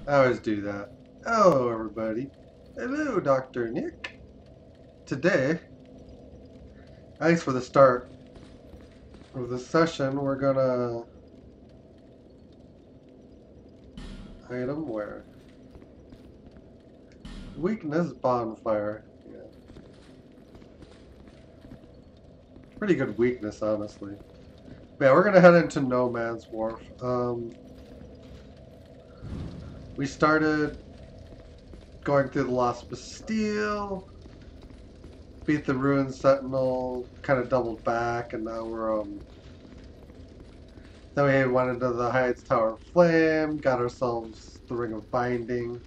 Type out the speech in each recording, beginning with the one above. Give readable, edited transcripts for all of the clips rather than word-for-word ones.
I always do that. Hello, everybody. Hello, Dr. Nick. Today, at least for the start of the session, we're gonna item where weakness bonfire. Yeah, pretty good weakness, honestly. But yeah, we're gonna head into No Man's Wharf. We started going through the Lost Bastille, beat the Ruined Sentinel, kind of doubled back, and now we're then we went into the Heights Tower of Flame, got ourselves the Ring of Binding.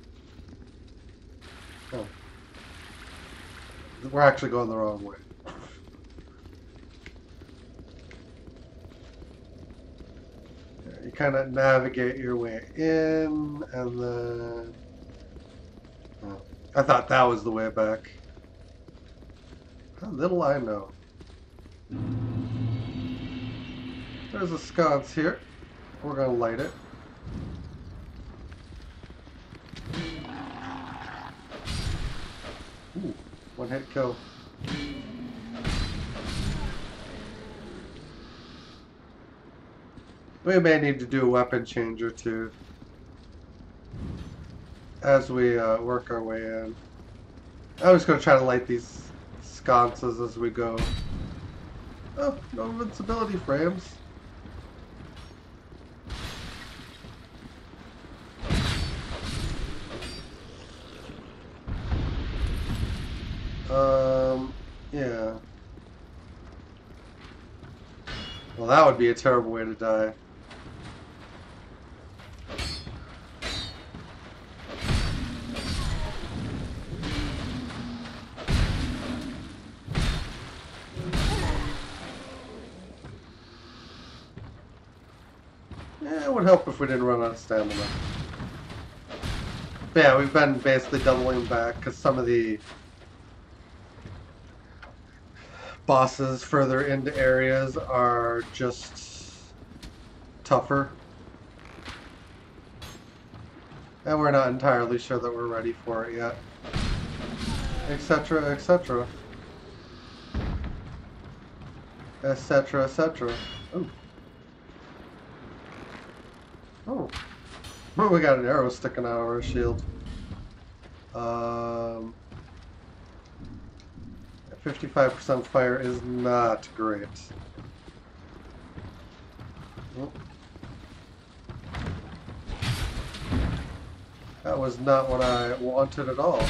Oh, we're actually going the wrong way. You kind of navigate your way in, and then... Oh, I thought that was the way back. How little I know. There's a sconce here. We're going to light it. Ooh, one hit kill. We may need to do a weapon change or two as we work our way in. I'm just going to try to light these sconces as we go. Oh, no invincibility frames. Yeah. Well, that would be a terrible way to die. Yeah, it would help if we didn't run out of stamina. But yeah, we've been basically doubling back because some of the bosses further into areas are just tougher. And we're not entirely sure that we're ready for it yet. Etc., etc. Etc., etc. Oh. Oh. Oh, we got an arrow sticking out of our shield. 55% fire is not great. Oh. That was not what I wanted at all.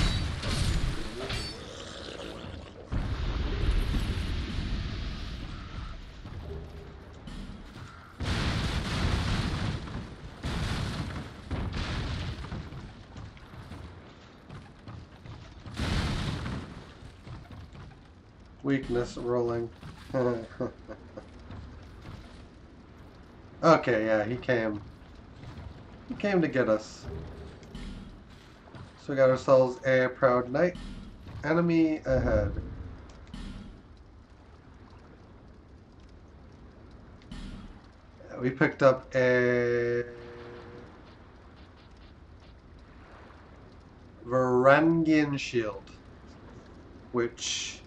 Weakness rolling. Okay, yeah, he came. He came to get us. So we got ourselves a proud knight. Enemy ahead. We picked up a Varangian shield, which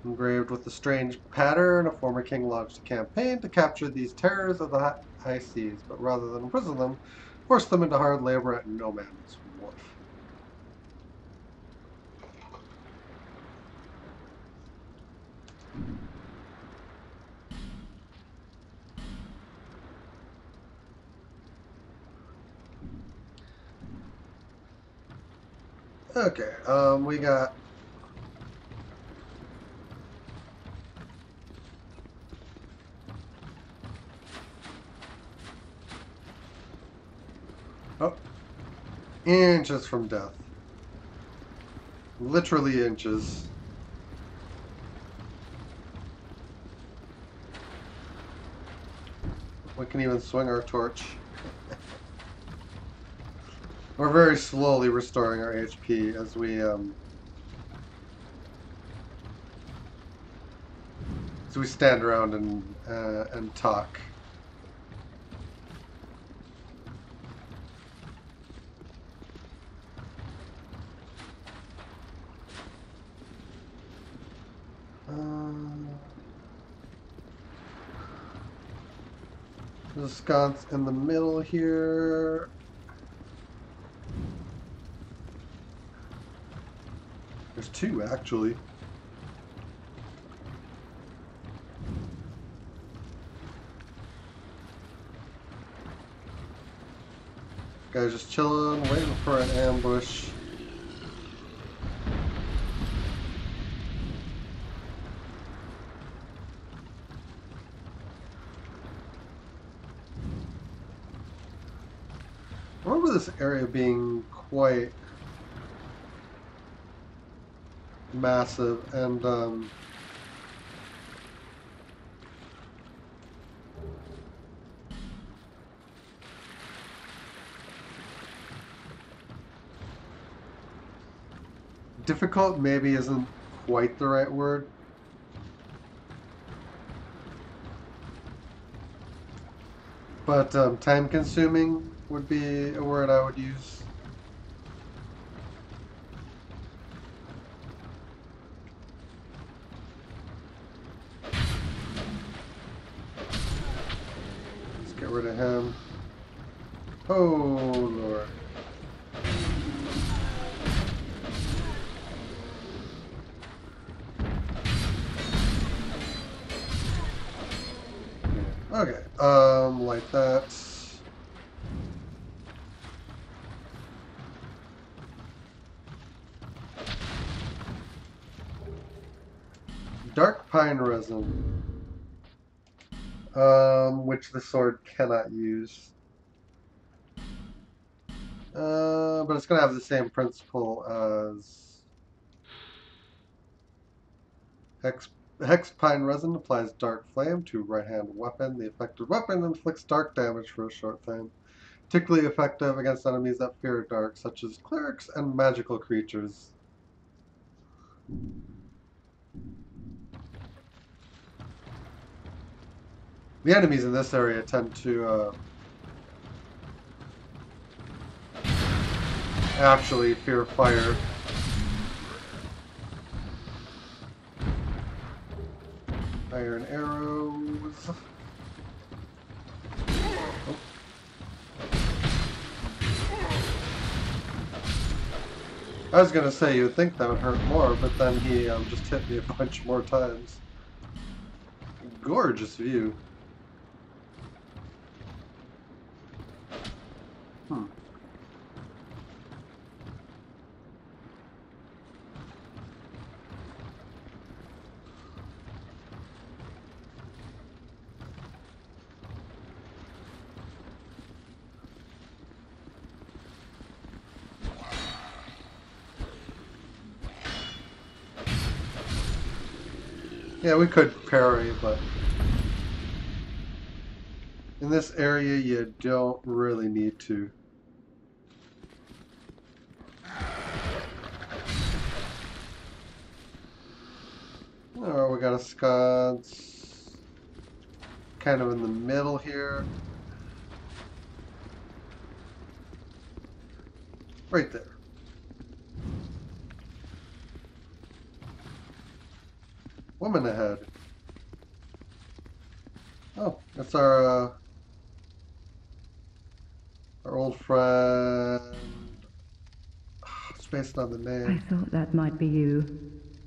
engraved with a strange pattern. A former king launched a campaign to capture these terrors of the high seas, but rather than imprison them, forced them into hard labor at No Man's Wharf. Okay, we got inches from death. Literally inches. We can even swing our torch. We're very slowly restoring our HP as we stand around and talk. There's a sconce in the middle here. There's two, actually. Guy's just chilling, waiting for an ambush. I remember this area being quite massive and difficult maybe isn't quite the right word. But time consuming would be a word I would use. Let's get rid of him. Oh, Lord. Okay, like that. Dark pine resin, which the sword cannot use. But it's gonna have the same principle as hex pine resin applies dark flame to right-hand weapon. The affected weapon inflicts dark damage for a short time. Particularly effective against enemies that fear dark, such as clerics and magical creatures. The enemies in this area tend to actually fear fire. Iron arrows. Oh. I was gonna say you'd think that would hurt more, but then he just hit me a bunch more times. Gorgeous view. Yeah, we could parry, but in this area you don't really need to. Oh, we got a sconce kind of in the middle here. Right there. Woman ahead. Oh, that's our old friend. Spaced on the name. I thought that might be you.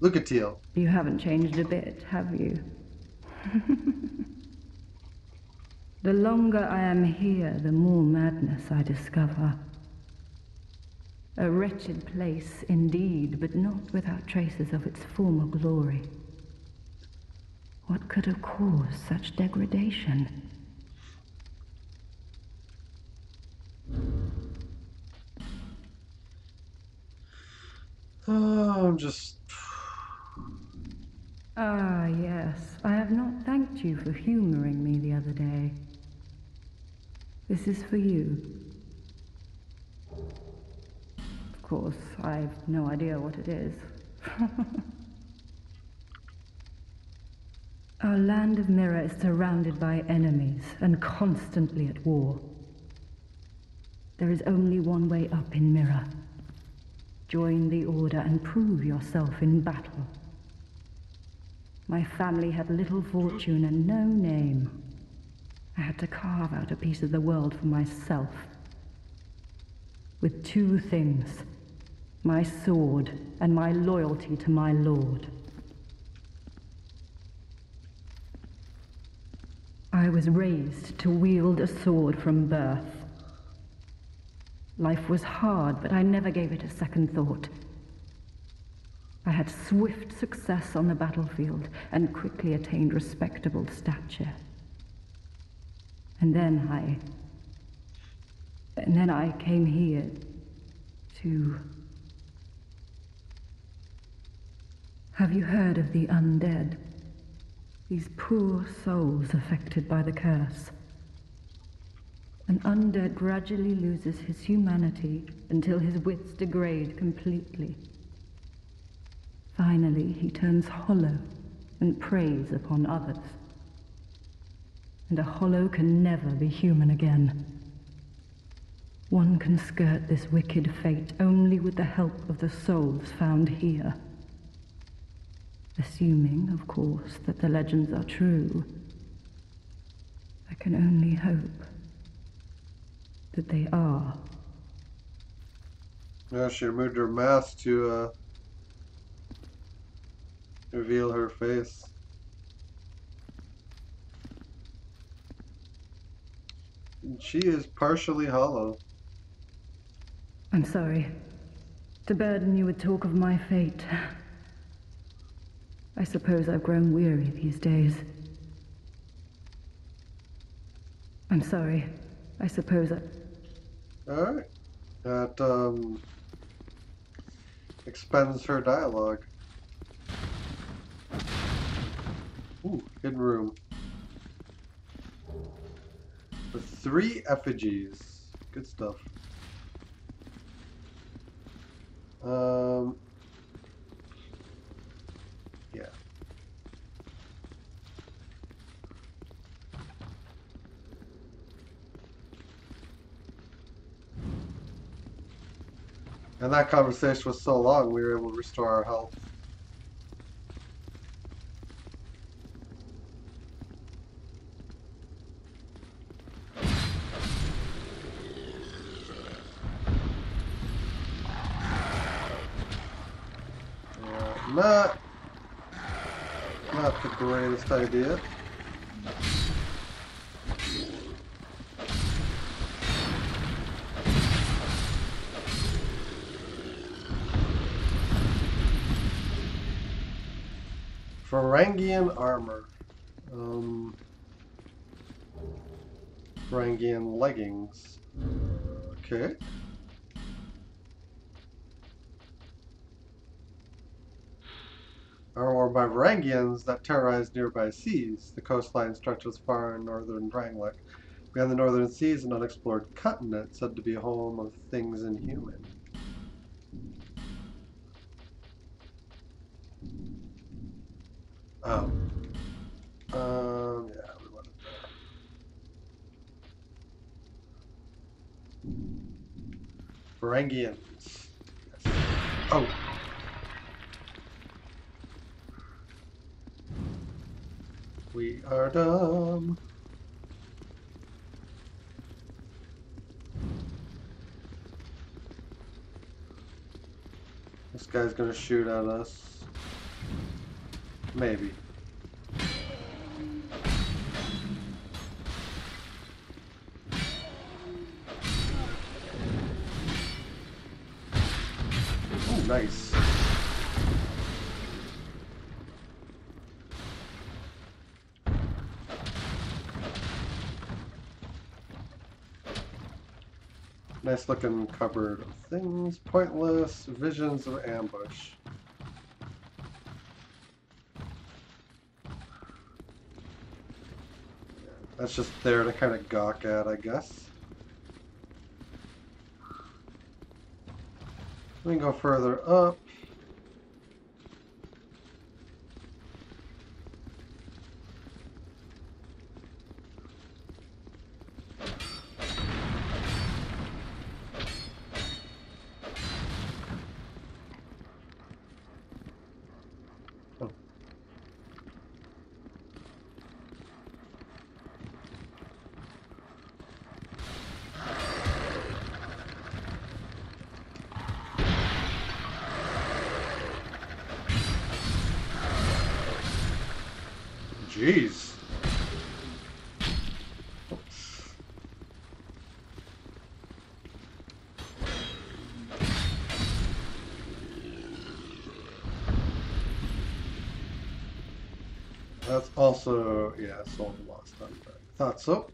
Lucatiel. You haven't changed a bit, have you? The longer I am here, the more madness I discover. A wretched place indeed, but not without traces of its former glory. What could have caused such degradation? Oh, I'm just... Ah, yes. I have not thanked you for humoring me the other day. This is for you. Of course, I've no idea what it is. Our land of Mirror is surrounded by enemies and constantly at war. There is only one way up in Mirror. Join the Order and prove yourself in battle. My family had little fortune and no name. I had to carve out a piece of the world for myself. With two things. My sword and my loyalty to my lord. I was raised to wield a sword from birth. Life was hard, but I never gave it a second thought. I had swift success on the battlefield and quickly attained respectable stature. And then I came here to... Have you heard of the undead? These poor souls affected by the curse. An undead gradually loses his humanity until his wits degrade completely. Finally, he turns hollow and preys upon others. And a hollow can never be human again. One can skirt this wicked fate only with the help of the souls found here. Assuming, of course, that the legends are true, I can only hope that they are. Yeah, she removed her mask to reveal her face. And she is partially hollow. I'm sorry to burden you with talk of my fate. I suppose I've grown weary these days. I'm sorry. I suppose Alright. That, expends her dialogue. Ooh, hidden room. With 3 effigies. Good stuff. Yeah. And that conversation was so long, we were able to restore our health. Yeah, not the greatest idea. Varangian armor. Varangian leggings. Okay. Are worn by Varangians that terrorize nearby seas. The coastline stretches far in northern Drangleic. Beyond the northern seas, an unexplored continent said to be home of things inhuman. Oh. Yeah, we want it there. Varangians. Yes. Oh. We are dumb. This guy's gonna shoot at us. Maybe. Ooh, nice. Nice looking cupboard of things. Pointless visions of ambush. That's just there to kind of gawk at, I guess. We can go further up. Jeez. That's also, yeah, sold lost on that. Thought so.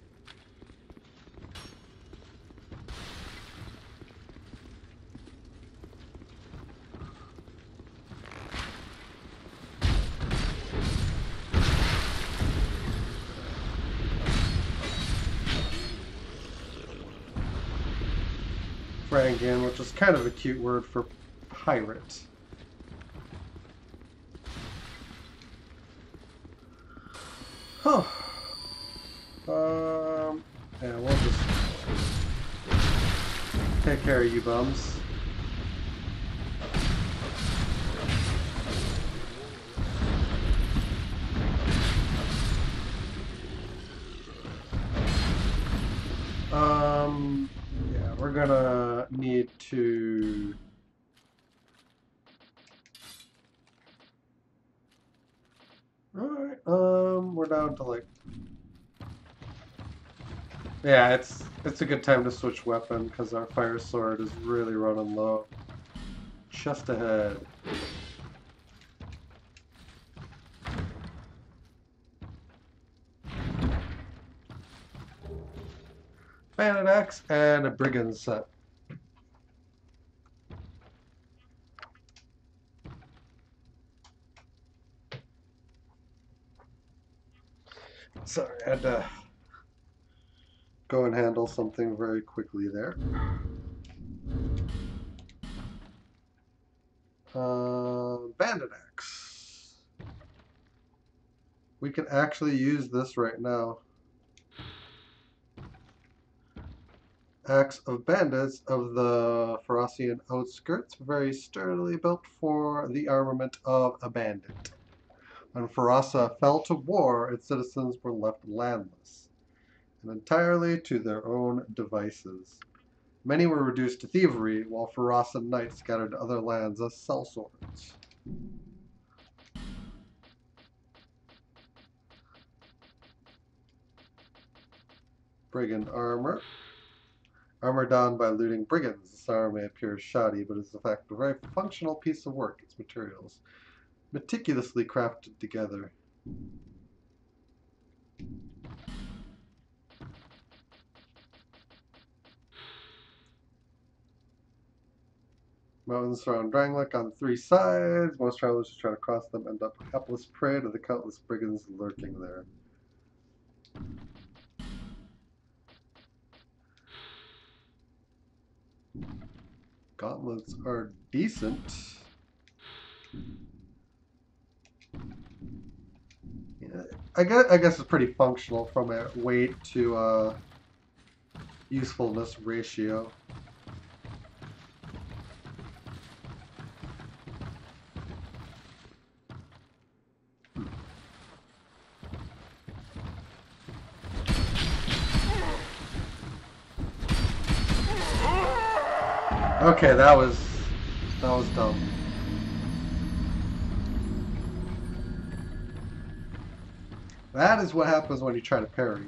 Frangan, which is kind of a cute word for pirate. Huh. Yeah, we'll just take care of you bums. Yeah, we're gonna need to... Alright, we're down to like... Yeah, it's a good time to switch weapon because our fire sword is really running low. Just ahead. Bandit axe and a brigand set. Sorry, I had to go and handle something very quickly there. Bandit axe. We can actually use this right now. Axe of bandits of the Ferocian outskirts, very sturdily built for the armament of a bandit. When Ferasa fell to war, its citizens were left landless, and entirely to their own devices. Many were reduced to thievery, while Ferasa knights scattered to other lands as sellswords. Brigand armor. Armor donned by looting brigands. This armor may appear shoddy, but is in fact a very functional piece of work. Its materials meticulously crafted together. Mountains surround Drangleic on 3 sides. Most travelers who try to cross them end up helpless prey to the countless brigands lurking there. Gauntlets are decent. Yeah, I guess it's pretty functional from a weight to usefulness ratio. Okay, that was dumb. That is what happens when you try to parry.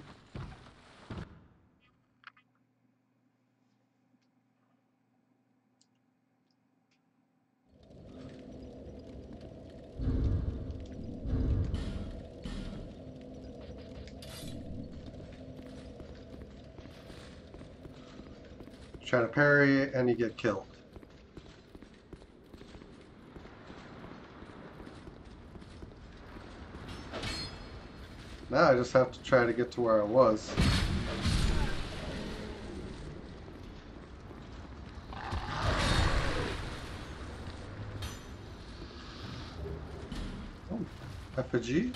Try to parry and you get killed. Now I just have to try to get to where I was. Oh, effigy.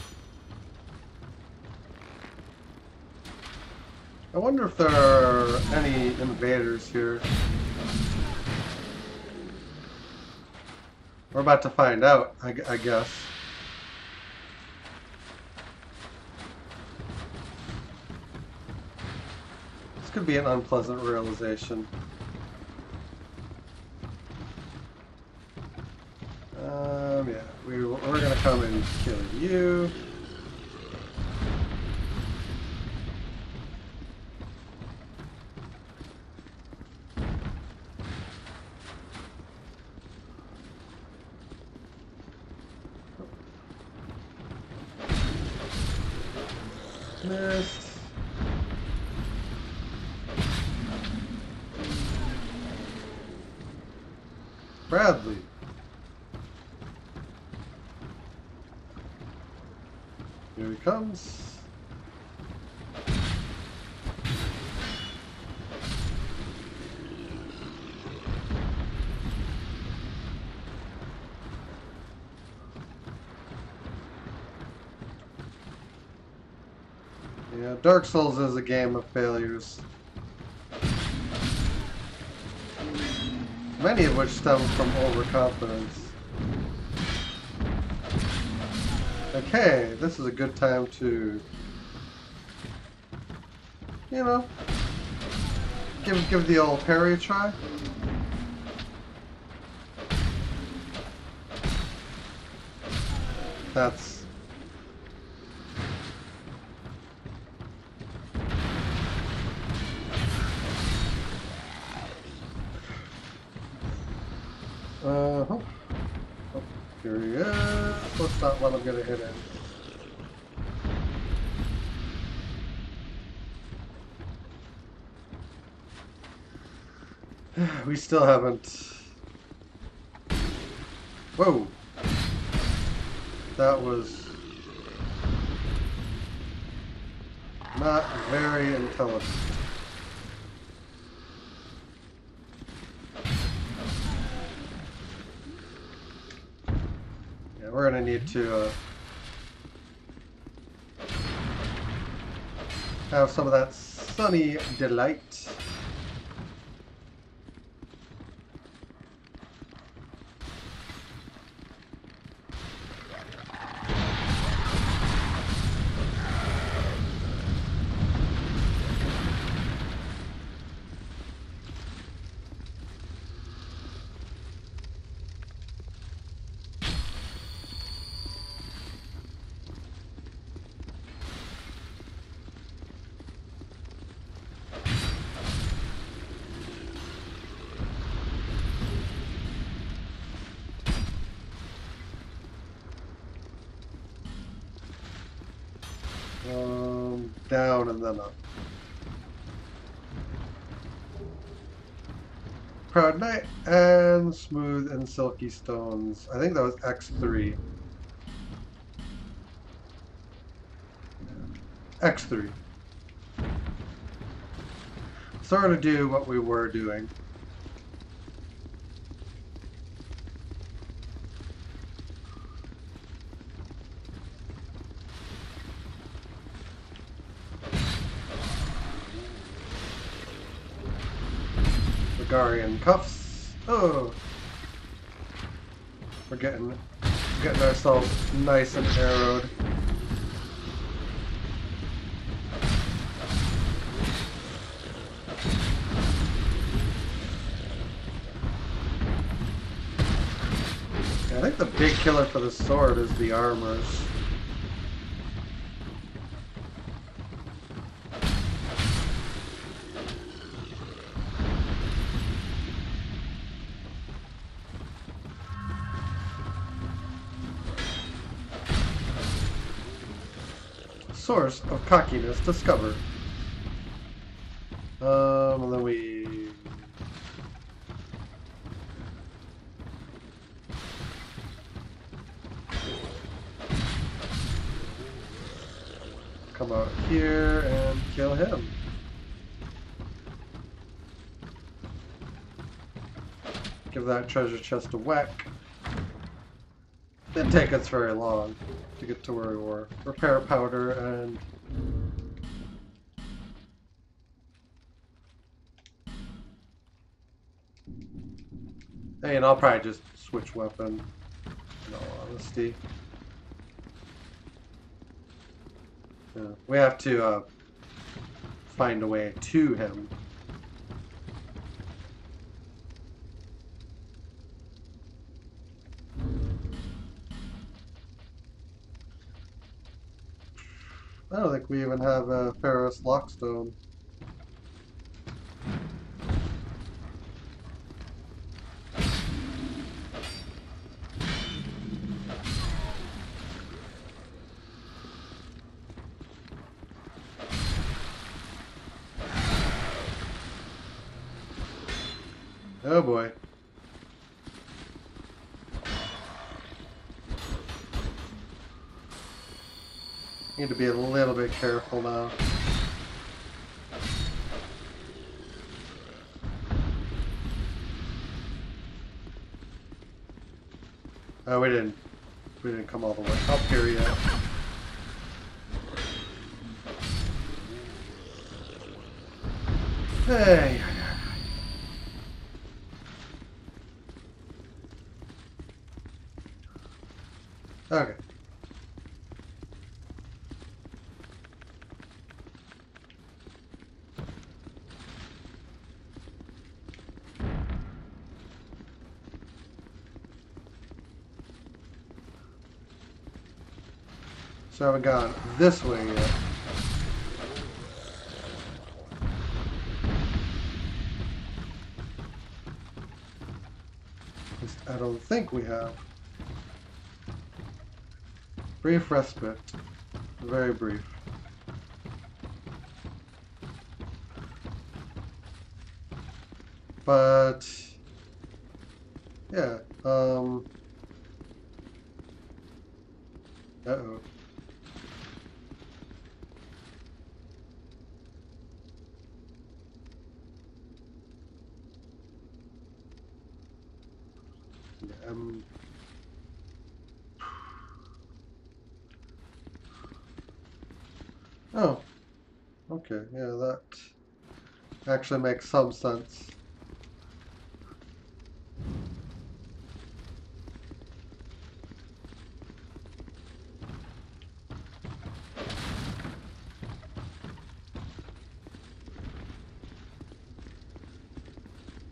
I wonder if there are any invaders here. We're about to find out, I guess. This could be an unpleasant realization. Yeah, we're gonna come and kill you. Missed. Bradley. Here he comes. Yeah, Dark Souls is a game of failures. Many of which stem from overconfidence. Okay, this is a good time to, you know, give the old parry a try. That's oh, here he is. Let's not let him get a hit in. We still haven't. Whoa. That was not very intelligent. Yeah, we're gonna need to have some of that sunny delight. Down and then up. Proud Knight and Smooth and Silky Stones. I think that was X3. X3. So we're going to do what we were doing. Garian cuffs. Oh, we're getting ourselves nice and arrowed. I think the big killer for the sword is the armors. Source of cockiness discovered. And then we come out here and kill him. Give that treasure chest a whack. Didn't take us very long to get to where we were. Repair powder and I'll probably just switch weapon, in all honesty. Yeah, we have to find a way to him. I don't think we even have a Ferrous Lockstone. Oh boy. Need to be a little bit careful now. Oh, we didn't come all the way up here yet. Hey. Okay. So I haven't gone this way yet. At least I don't think we have. Brief respite. Very brief. But yeah, uh-oh. Um, oh, okay, yeah, that actually makes some sense.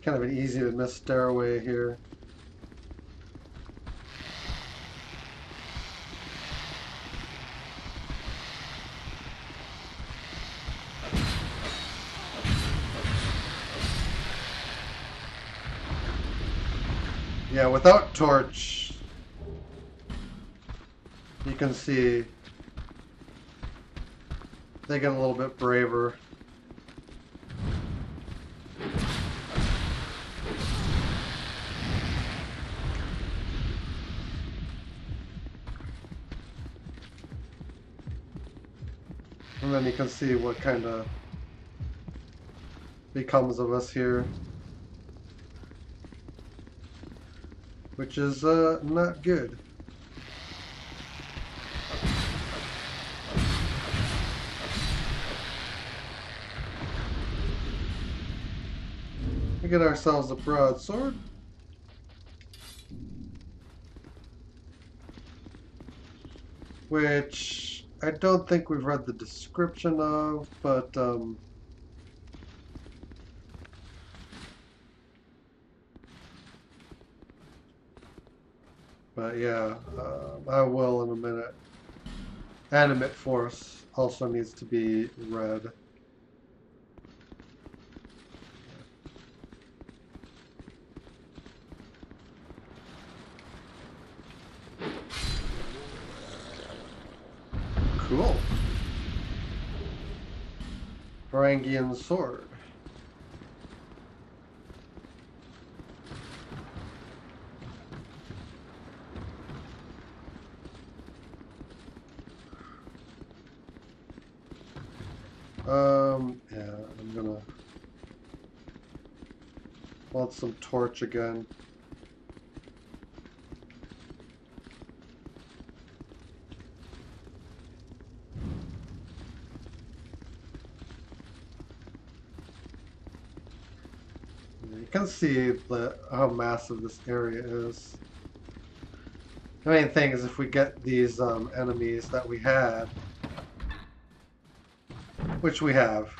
Kind of an easy to miss stairway here. Yeah, without torch, you can see they get a little bit braver. And then you can see what kind of becomes of us here. Which is not good. We get ourselves a broadsword. Which I don't think we've read the description of, but yeah, I will in a minute. Animate force also needs to be read. Cool. Varangian sword. Yeah, I'm gonna want some torch again. You can see how massive this area is. The main thing is if we get these enemies that we had, which we have.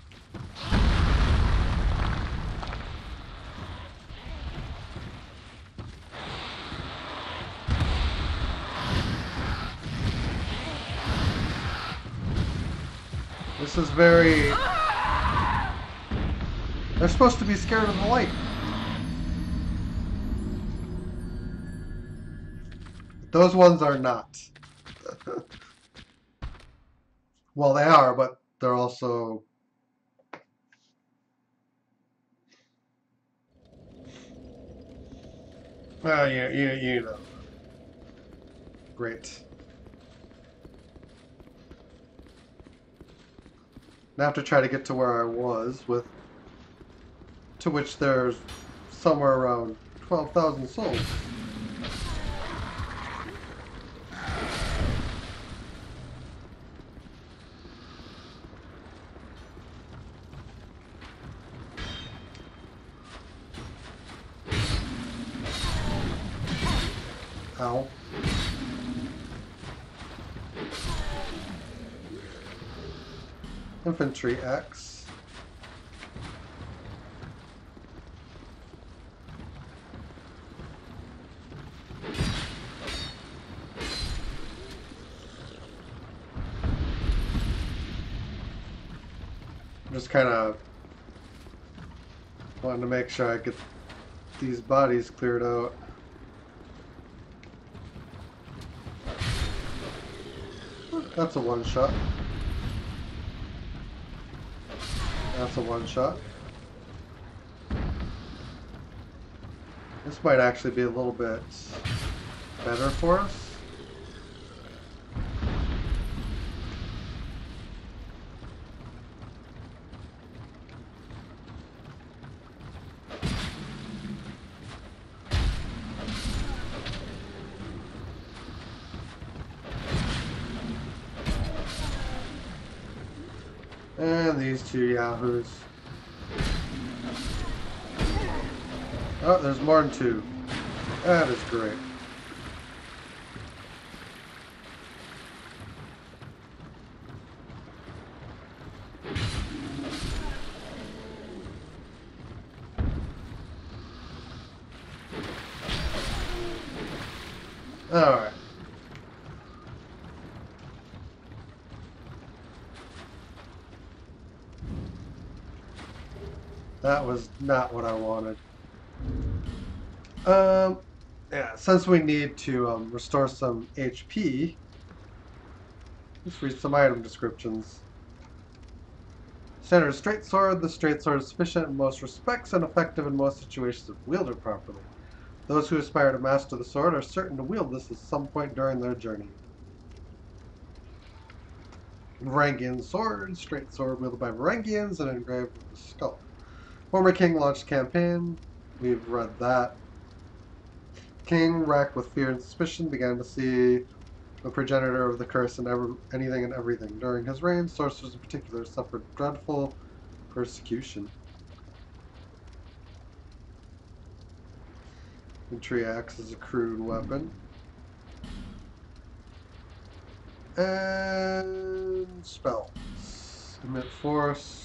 This is very... They're supposed to be scared of the light. Those ones are not. Well, they are, but they're also... Well, you know. Great. Now I have to try to get to where I was, to which there's somewhere around 12,000 souls. Ow. Infantry X. Just kind of wanting to make sure I get these bodies cleared out. That's a one-shot. That's a one-shot. This might actually be a little bit better for us. And these two yahoos. Oh, there's more than two. That is great. Alright. That was not what I wanted. Yeah, since we need to restore some HP, let's read some item descriptions. Standard straight sword. The straight sword is sufficient in most respects and effective in most situations if wielded properly. Those who aspire to master the sword are certain to wield this at some point during their journey. Varangian sword. Straight sword wielded by Varangians and engraved with the skull. Former king launched campaign. We've read that. King, racked with fear and suspicion, began to see the progenitor of the curse in anything and everything. During his reign, sorcerers in particular suffered dreadful persecution. Infantry axe is a crude weapon. And spells. Emit force.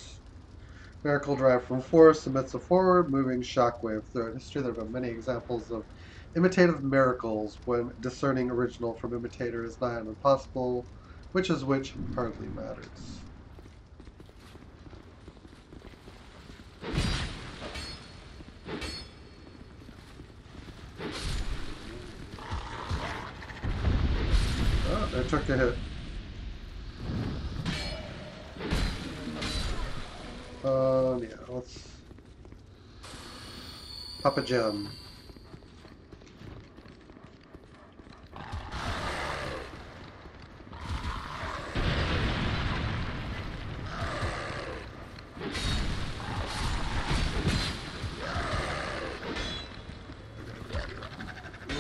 Miracle derived from force emits a forward moving shockwave. Throughout history, there have been many examples of imitative miracles. When discerning original from imitator is nigh on impossible, which is which hardly matters. Oh, I took a hit. Yeah, let's pop a gem.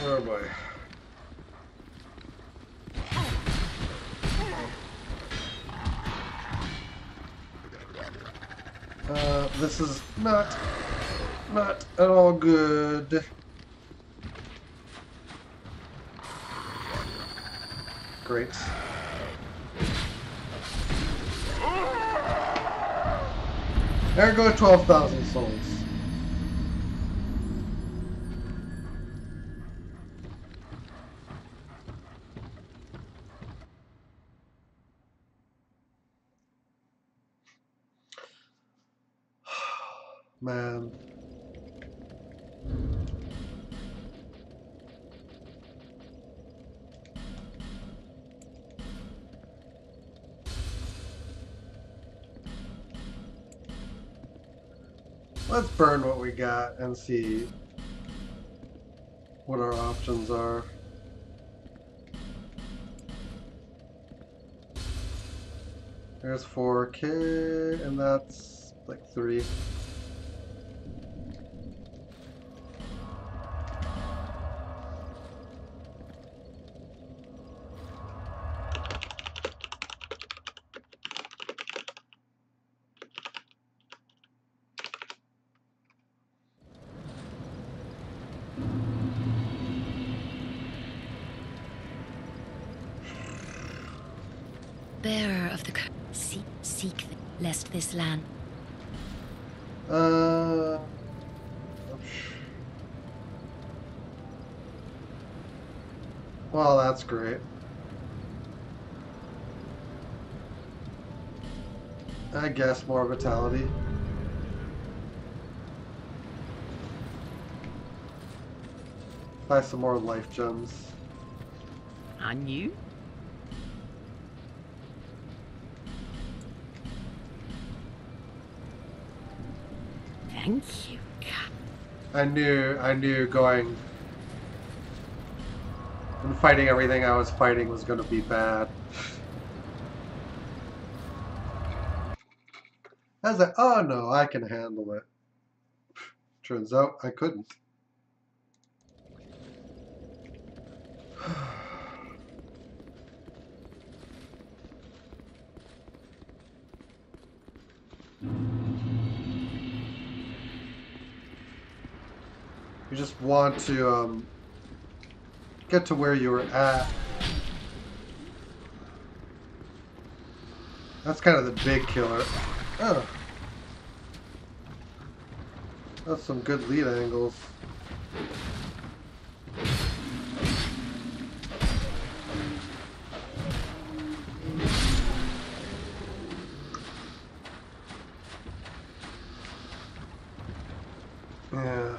Oh boy. This is not at all good. Great. There go 12,000 souls. Man. Let's burn what we got and see what our options are. There's 4K, and that's like 3. Bearer of the seek lest this land. Well, that's great. I guess more vitality. Buy some more life gems. And you? Thank you. I knew going and fighting everything I was fighting was going to be bad. I was like, oh no, I can handle it. Turns out I couldn't. You just want to get to where you were at. That's kind of the big killer. Oh. That's some good lead angles. Yeah,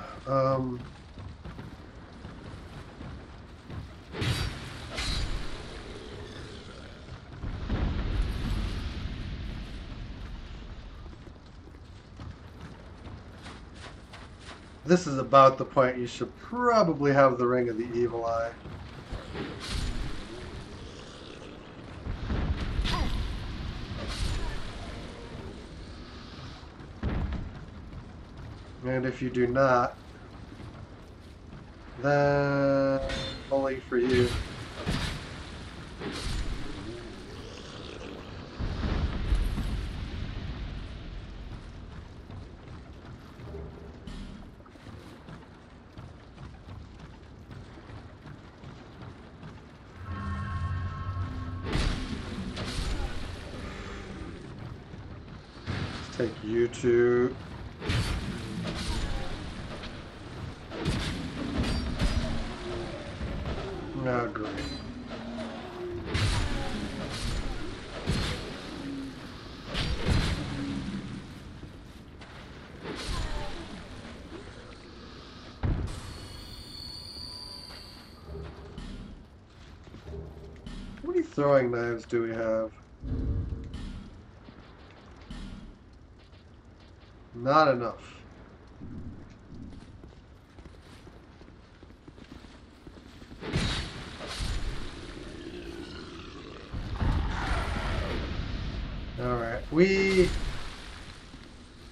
this is about the point you should probably have the Ring of the Evil Eye. And if you do not, then only for you. Let's take you two. Oh, great. How many throwing knives do we have? Not enough. Alright, we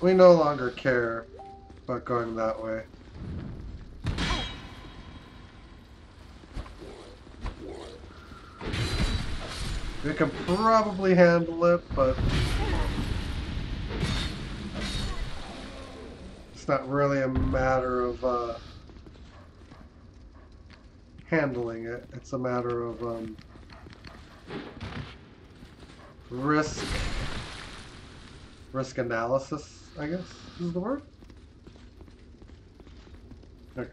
no longer care about going that way. We can probably handle it, but it's not really a matter of handling it. It's a matter of risk analysis, I guess is the word. Okay.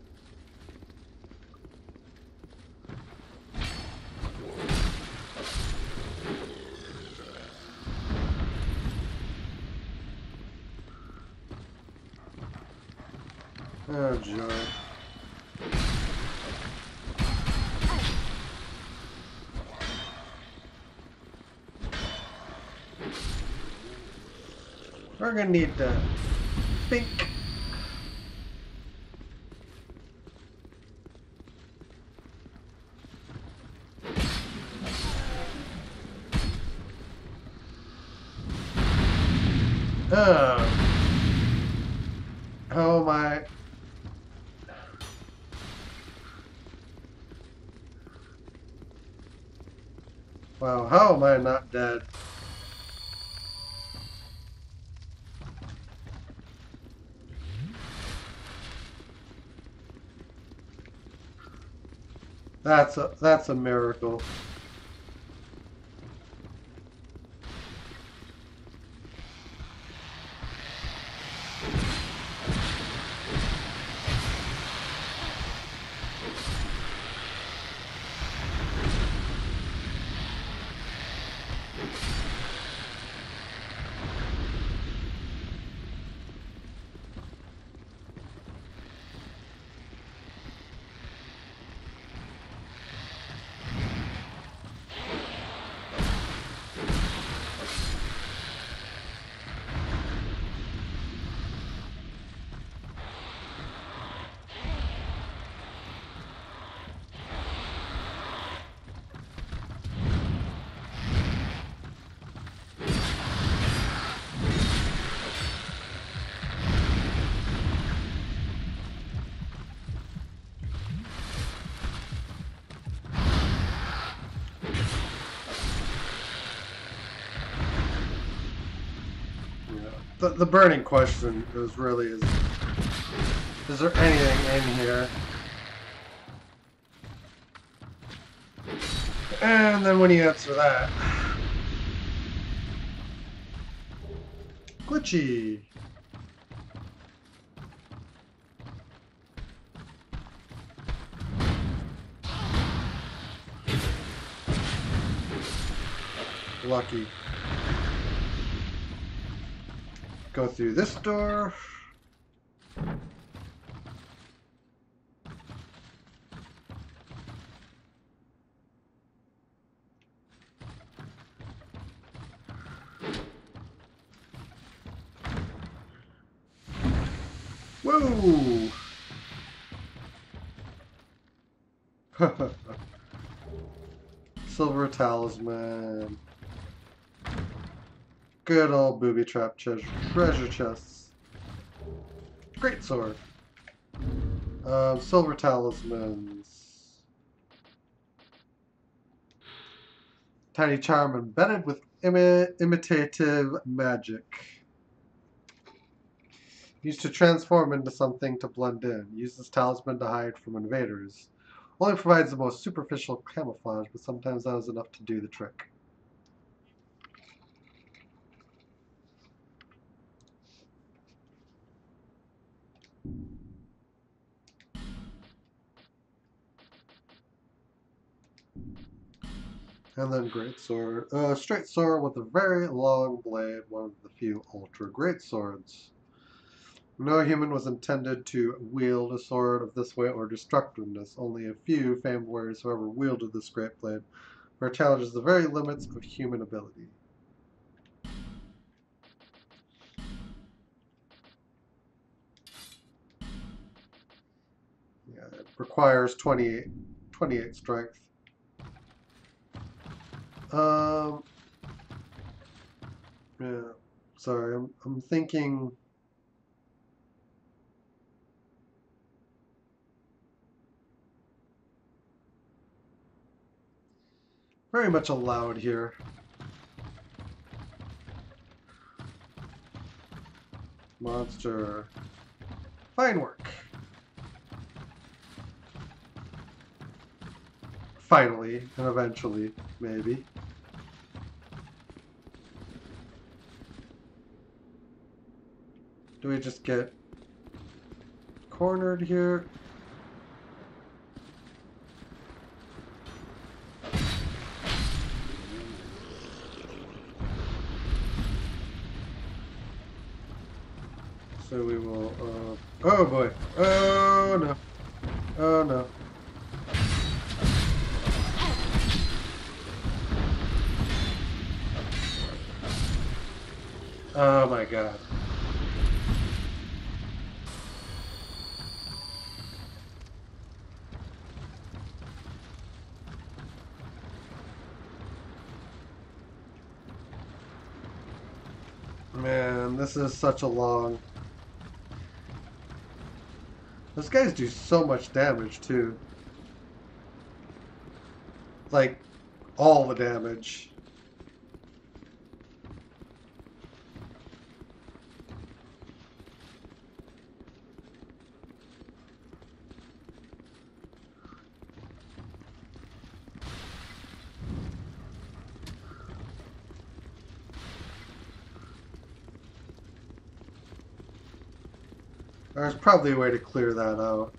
Oh joy. We're gonna need to think. Oh my. Wow, how am I not dead? That's a miracle. The burning question is really is there anything in here? And then when you answer that, glitchy. Lucky. Go through this door. Whoa! Silver talisman. Good old booby trap treasure chests. Great sword. Silver talismans. Tiny charm embedded with imitative magic. Used to transform into something to blend in. Use this talisman to hide from invaders. Only provides the most superficial camouflage, but sometimes that is enough to do the trick. And then great sword. Straight sword with a very long blade, one of the few ultra great swords. No human was intended to wield a sword of this weight or destructiveness. Only a few famed warriors who ever wielded this great blade, where it challenges the very limits of human ability. Yeah, it requires 28 strength. Yeah, sorry, I'm thinking. Very much allowed here. Monster. Fine work. Finally, and eventually, maybe. Do we just get cornered here? So we will, oh boy. Oh no. Oh no. Oh my god. Man. man, this is such a long... Those guys do so much damage, too. Like, all the damage. There's probably a way to clear that out.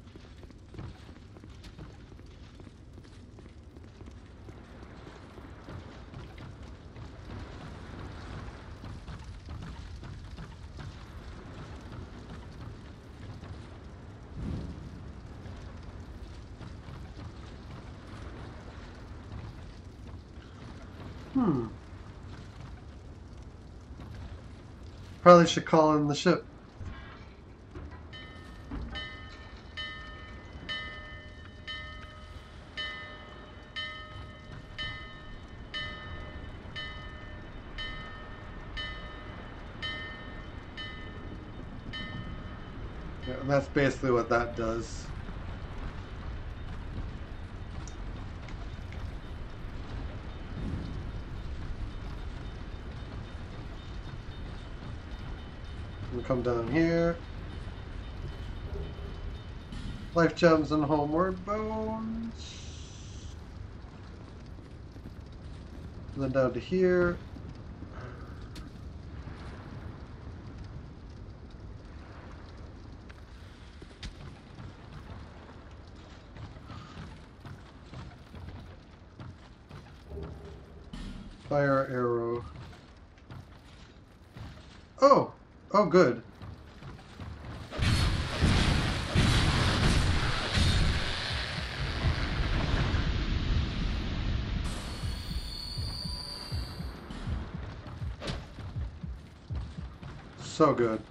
Probably should call in the ship. Yeah, and that's basically what that does. We'll come down here. Life gems and homeward bones. And then down to here. Fire arrow. Oh! Oh, good. So good.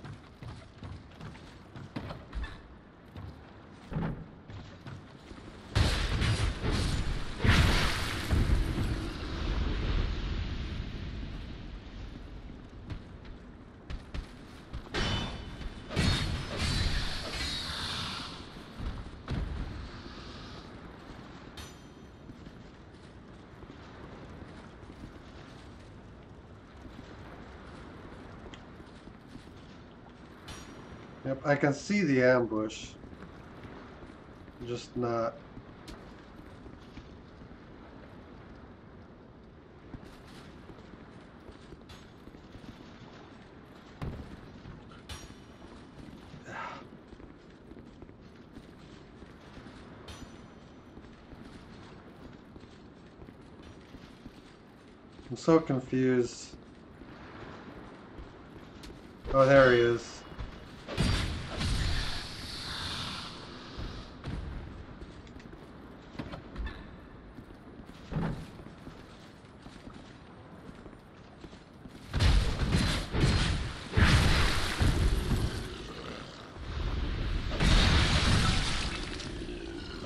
Yep, I can see the ambush. Just not. I'm so confused. Oh, there he is.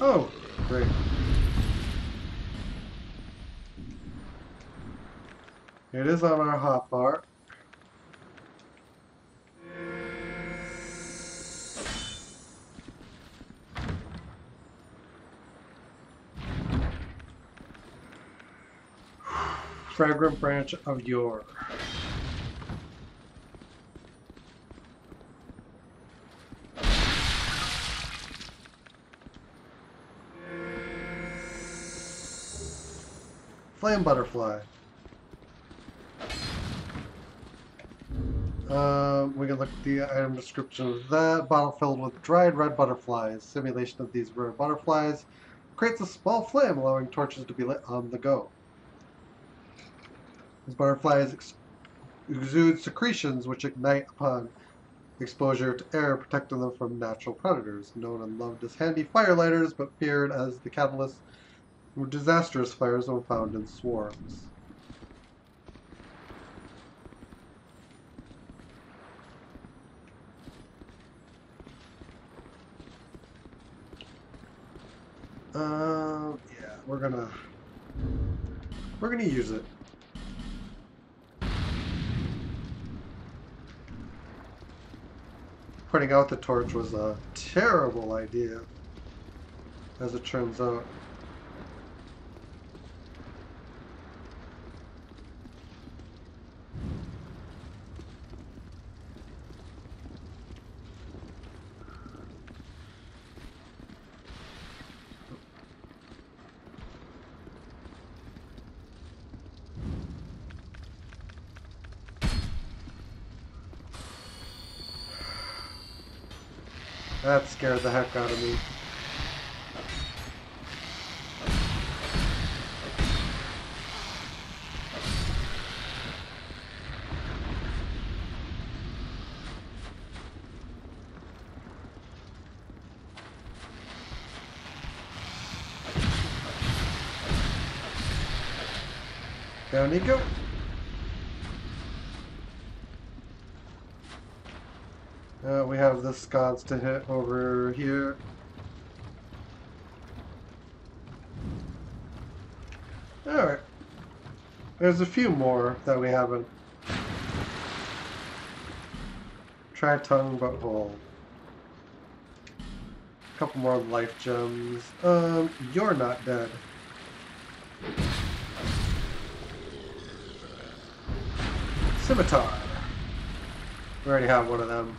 Oh, great. It is on our hotbar. Fragrant branch of yore. Flame butterfly. We can look at the item description of that. Bottle filled with dried red butterflies. Simulation of these rare butterflies creates a small flame, allowing torches to be lit on the go. These butterflies exude secretions which ignite upon exposure to air, protecting them from natural predators. Known and loved as handy firelighters, but feared as the catalyst for disastrous fires when found in swarms. Yeah, we're gonna use it. putting out the torch was a terrible idea, as it turns out. That scared the heck out of me. Down you go. We have the sconce to hit over here. Alright. There's a few more that we haven't. Try tongue, butthole. A couple more life gems. You're not dead. Scimitar. We already have one of them.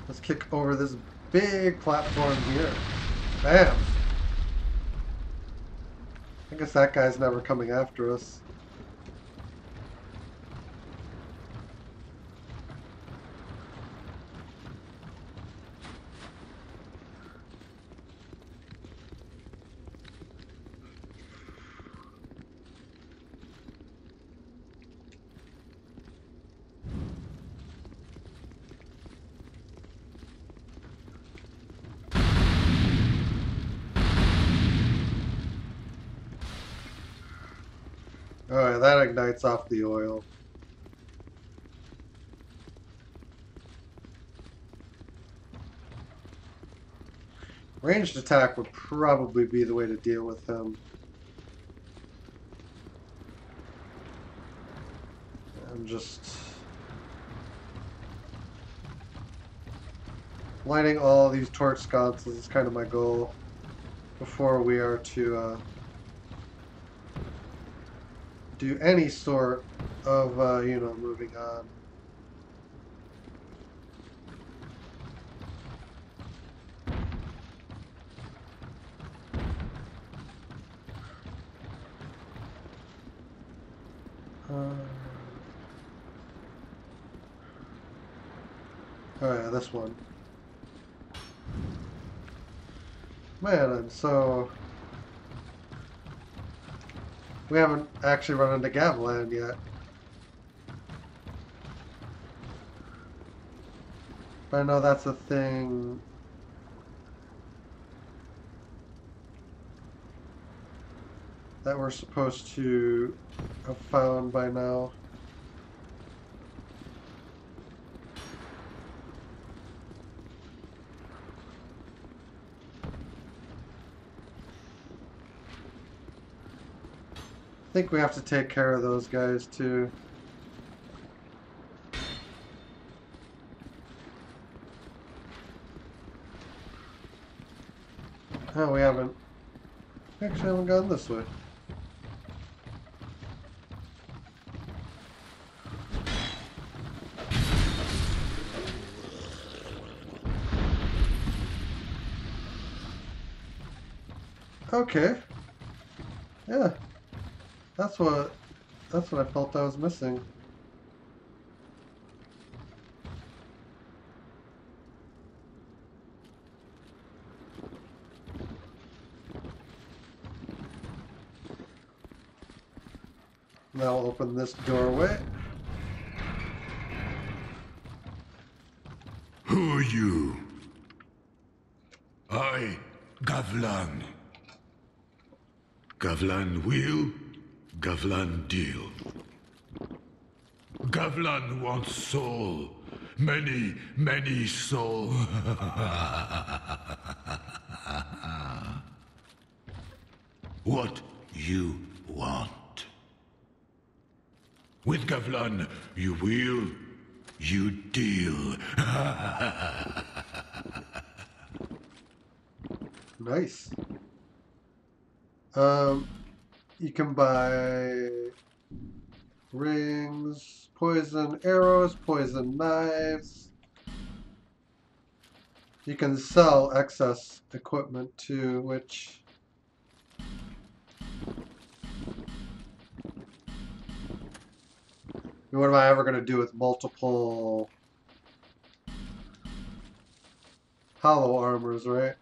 Let's kick over this big platform here. Bam! I guess that guy's never coming after us. Alright, that ignites off the oil. Ranged attack would probably be the way to deal with him. I'm just lighting all these torch sconces is kind of my goal before we are to do any sort of, you know, moving on. Oh yeah, this one. Man, and so we haven't actually run into Gavlan yet. But I know that's a thing. That we're supposed to have found by now. I think we have to take care of those guys too. Oh, we haven't. Actually, haven't gone this way. Okay. Yeah. That's what I felt I was missing. Now I'll open this doorway. Who are you? I, Gavlan. Gavlan will, Gavlan deal. Gavlan wants soul. Many, many soul. What you want. With Gavlan, you will, you deal. Nice. You can buy rings, poison arrows, poison knives. You can sell excess equipment too, which what am I ever going to do with multiple hollow armors, right?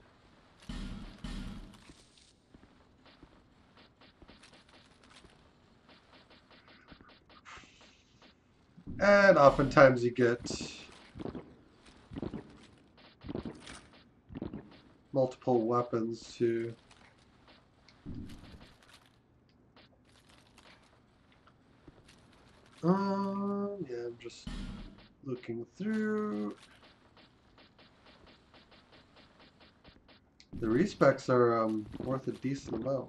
And oftentimes you get multiple weapons too. Yeah, I'm just looking through. The respecs are worth a decent amount.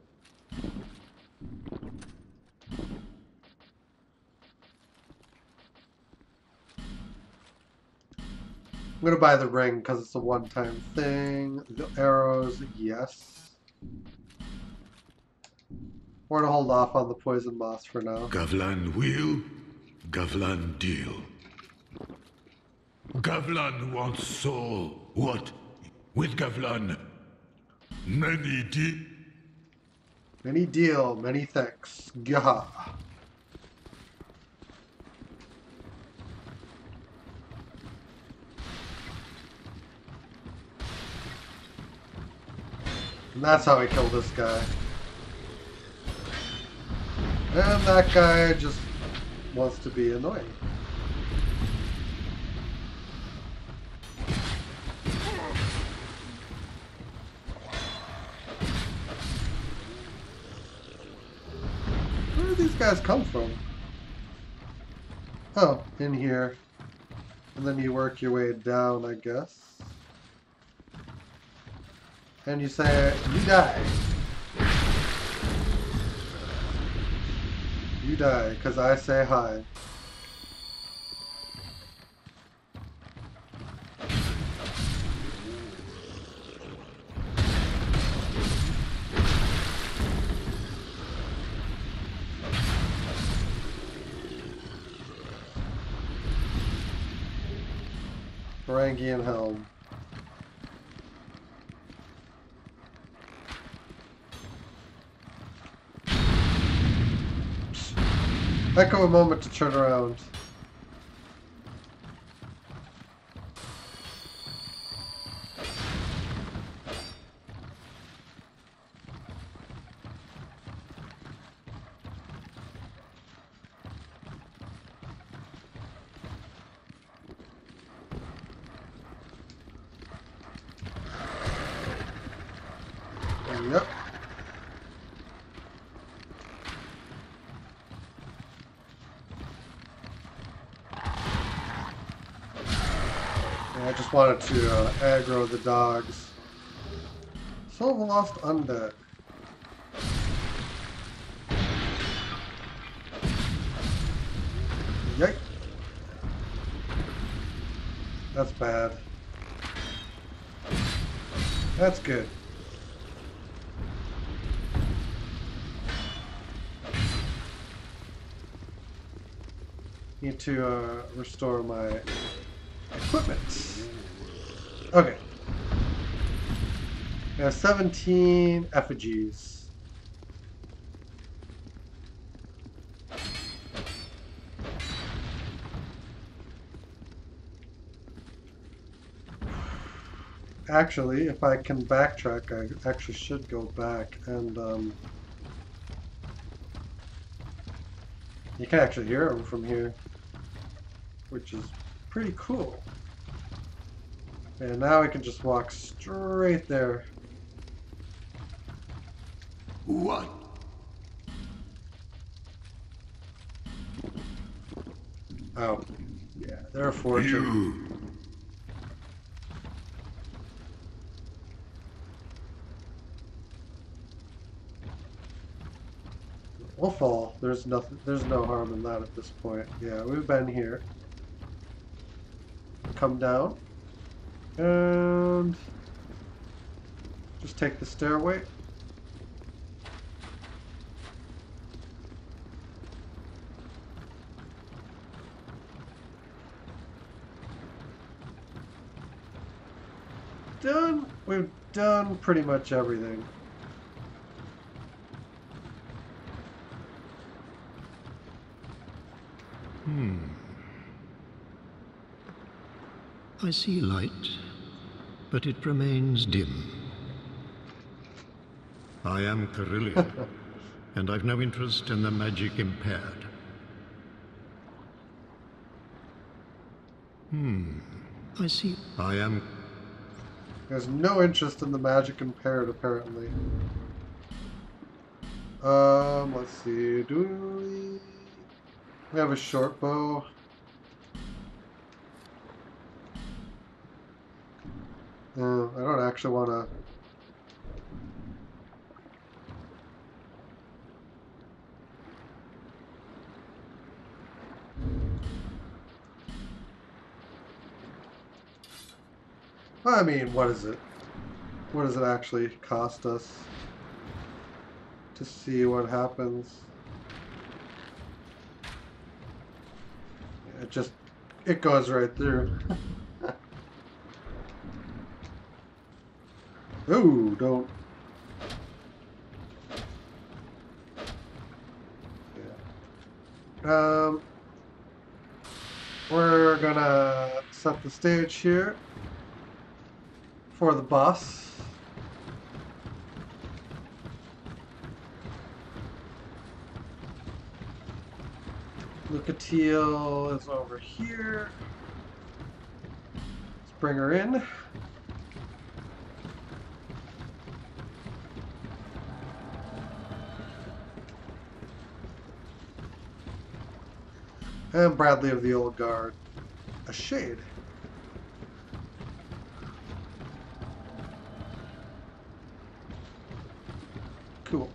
I'm gonna buy the ring because it's a one-time thing. The arrows, yes. We're gonna hold off on the poison moss for now. Gavlan will, Gavlan deal. Gavlan wants soul. What? With Gavlan, many Many deal, many thanks. Gah. And that's how I kill this guy. And that guy just wants to be annoying. Where do these guys come from? Oh, in here. And then you work your way down, I guess. And you say, you die. You die, because I say hi. Varangian Helm. Heck of a moment to turn around. Yep. I just wanted to aggro the dogs. Soul of a Lost Undead. Yikes. That's bad. That's good. Need to restore my equipment. Okay. I have 17 effigies. Actually, if I can backtrack, I actually should go back and you can actually hear them from here, which is pretty cool. And now we can just walk straight there. What? Oh, yeah, they're a fortune. You. We'll fall. There's nothing. There's no harm in that at this point. Yeah, we've been here. Come down and just take the stairway. Done. We've done pretty much everything. I see light, but it remains dim. I am Carillion, and I've no interest in the magic impaired. I see. I am... There's no interest in the magic impaired, apparently. Let's see. Do we have a short bow? I don't actually want to. I mean, what is it? What does it actually cost us to see what happens? It goes right through. Ooh, don't. Yeah. We're gonna set the stage here for the boss. Lucatiel is over here. Let's bring her in. And Bradley of the Old Guard. A shade. Cool.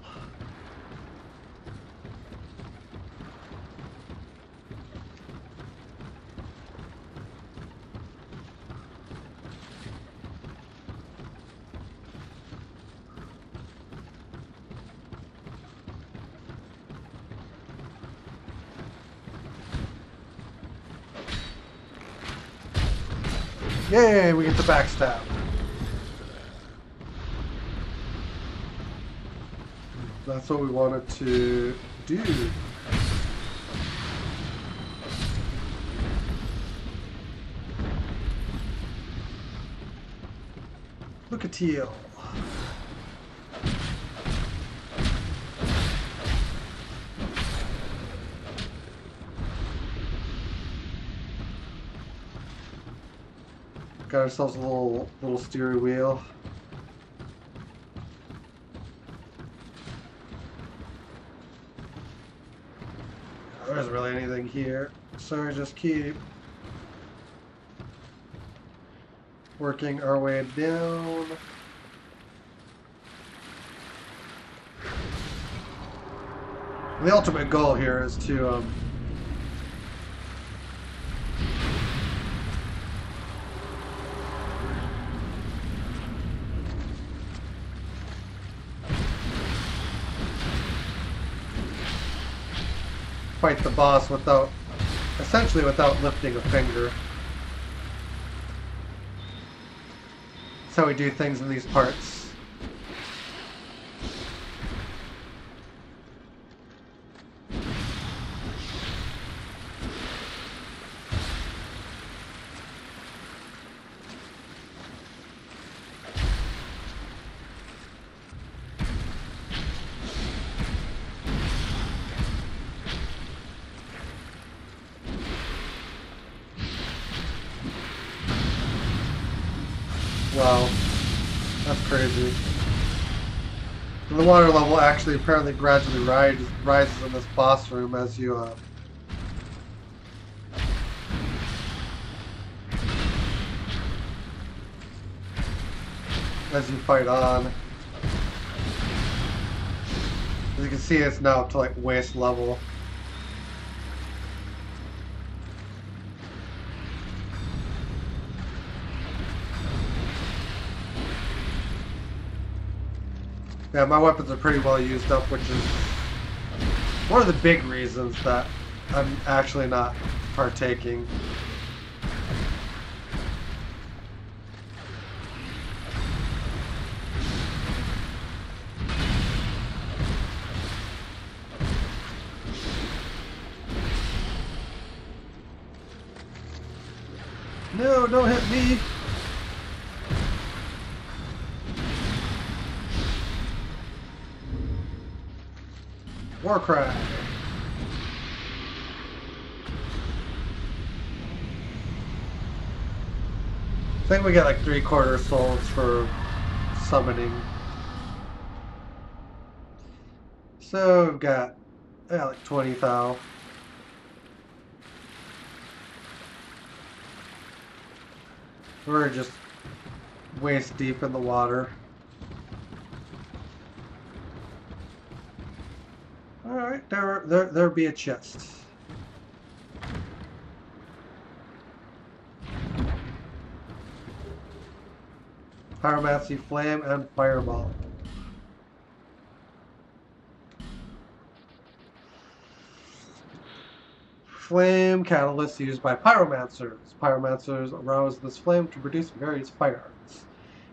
Yay, we get the backstab. That's what we wanted to do. Look at Teal. Got ourselves a little steering wheel. There isn't really anything here, so just keep working our way down. The ultimate goal here is to fight the boss essentially without lifting a finger. That's how we do things in these parts. Wow, that's crazy. And the water level actually apparently gradually rises in this boss room as you as you fight on. As you can see, it's now up to like waist level. Yeah, my weapons are pretty well used up, which is one of the big reasons that I'm actually not partaking. No, don't hit me! Warcry! I think we get like 3/4 souls for summoning. So we've got like 20 thou. We're just waist deep in the water. Alright, there'll be a chest. Pyromancy, flame, and fireball. Flame catalyst used by pyromancers. Pyromancers arouse this flame to produce various fire arts.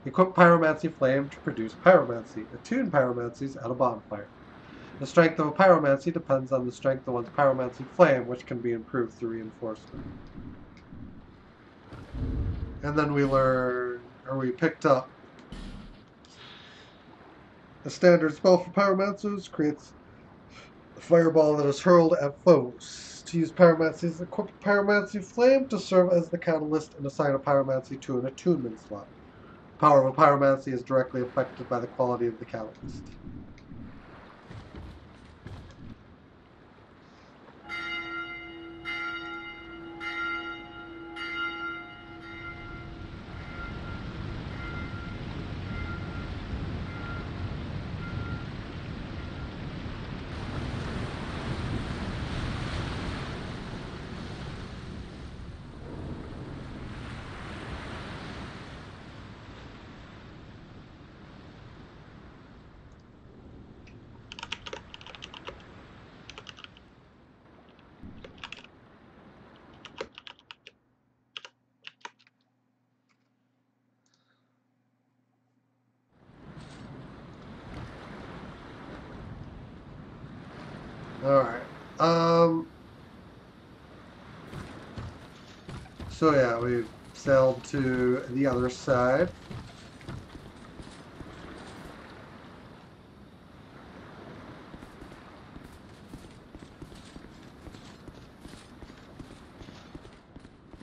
Equip pyromancy flame to produce pyromancy. Attune pyromancies at a bonfire. The strength of a pyromancy depends on the strength of one's pyromancy flame, which can be improved through reinforcement. And then we picked up a standard spell for pyromancers, creates a fireball that is hurled at foes. To use pyromancies, equip pyromancy flame to serve as the catalyst and assign a pyromancy to an attunement slot. Power of a pyromancy is directly affected by the quality of the catalyst. Alright. So yeah, we've sailed to the other side.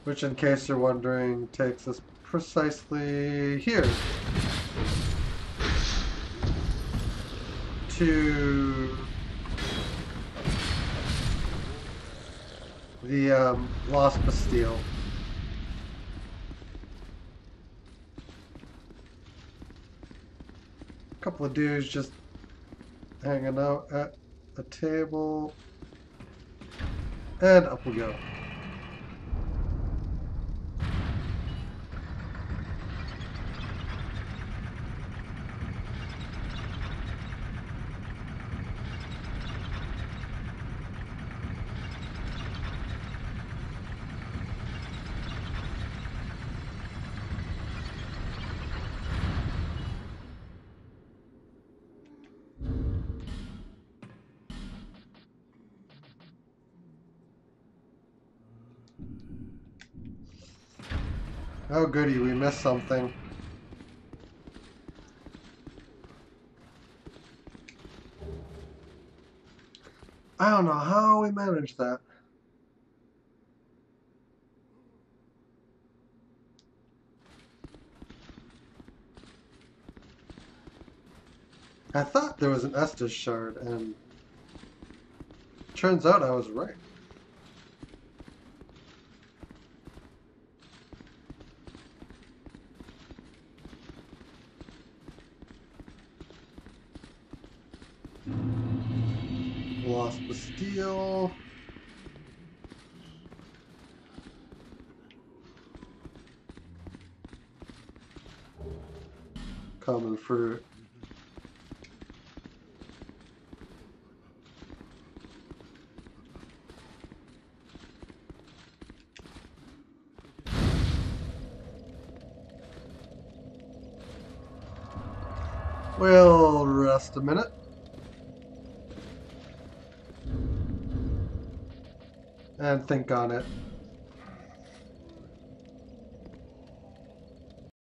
Which, in case you're wondering, takes us precisely here. To the Lost Bastille. A couple of dudes just hanging out at a table. And up we go. Oh goody, we missed something. I don't know how we managed that. I thought there was an Estus shard, and turns out I was right. Lost Bastille. Common fruit. We'll rest a minute. And think on it.